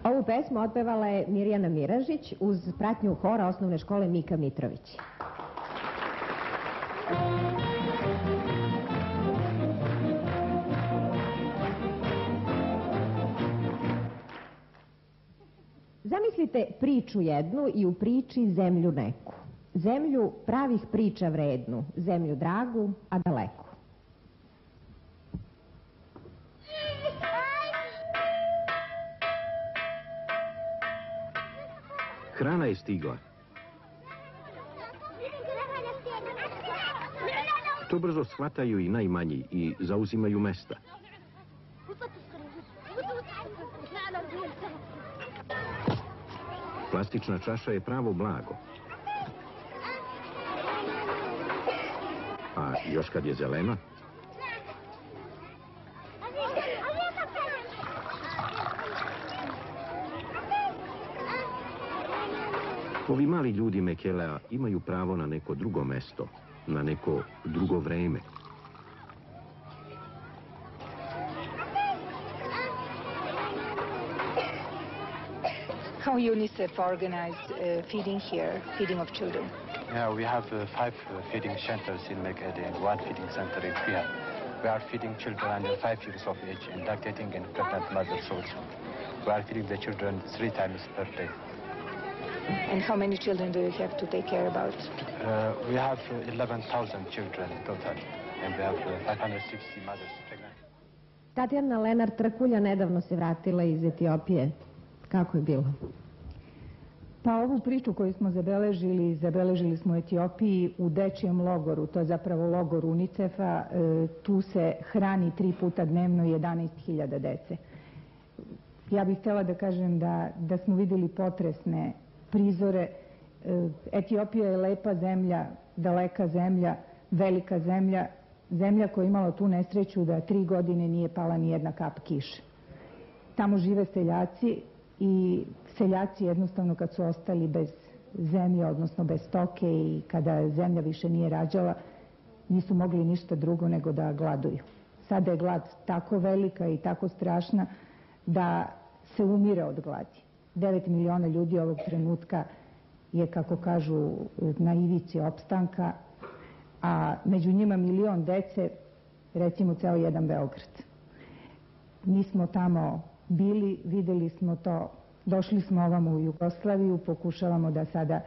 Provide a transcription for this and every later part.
Ovu pesmu otpevala je Mirjana Miražić uz pratnju hora osnovne škole Mika Mitrović. Zamislite priču jednu i u priči zemlju neku. Zemlju pravih priča vrednu, zemlju dragu, a daleku. Hrana je stigla. To brzo shvataju i najmanji i zauzimaju mesta. Plastična čaša je pravo blago. A još kad je zelena. Ovi mali ljudi Mekelea imaju pravo na neko drugo mesto, na neko drugo vreme. How UNICEF organized feeding here, feeding of children? Yeah, we have 5 feeding centers in Mekelle and 1 feeding center in Riyadh. We are feeding children under 5 years of age and lactating and pregnant mothers also. We are feeding the children 3 times per day. And how many children do you have to take care about? We have 11,000 children total, and we have 560 mothers pregnant. Tatjana Lenar-Trkulja nedavno se vratila iz Etiopije. Kako je bilo? Pa ovu priču koju smo zabeležili smo u Etiopiji u dečijem logoru, to je zapravo logor UNICEF-a, tu se hrani 3 puta dnevno 11.000 dece. Ja bih htjela da kažem da smo vidjeli potresne prizore. Etiopija je lepa zemlja, daleka zemlja, velika zemlja, zemlja koja je imala tu nesreću da 3 godine nije pala ni jedna kap kiše. Tamo žive seljaci i seljaci jednostavno kad su ostali bez zemlje, odnosno bez stoke i kada zemlja više nije rađala, nisu mogli ništa drugo nego da gladuju. Sada je glad tako velika i tako strašna da se umire od gladi. 9 miliona ljudi ovog trenutka je, kako kažu, na ivici opstanka, a među njima 1 milion dece, recimo ceo jedan Beograd. Mi smo tamo bili, videli smo to, došli smo ovamo u Jugoslaviju, pokušavamo da sada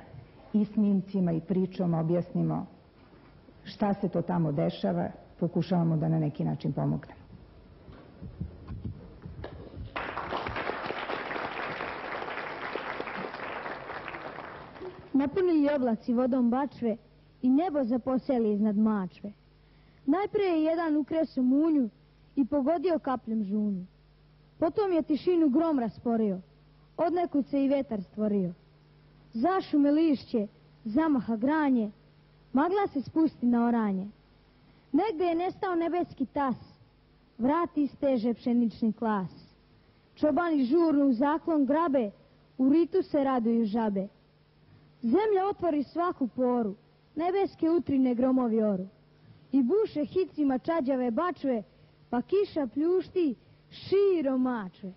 i snimcima i pričom objasnimo šta se to tamo dešava, pokušavamo da na neki način pomognemo. Napunili oblaci vodom bačve i nebo zaposeli iznad mačve. Najpre je jedan ukreso munju i pogodio kapljem žunju. Potom je tišinu grom rasporio, odnekud se i vetar stvorio. Zašume lišće, zamaha granje, magla se spusti na oranje. Negde je nestao nebeski tas, vrati steže pšenični klas. Čobani žurno u zaklon grabe, u ritu se raduju žabe. Zemlja otvori svaku poru, nebeske utrine gromovi oru. I buše hicima čađave bačve, pa kiša pljušti širom mačve.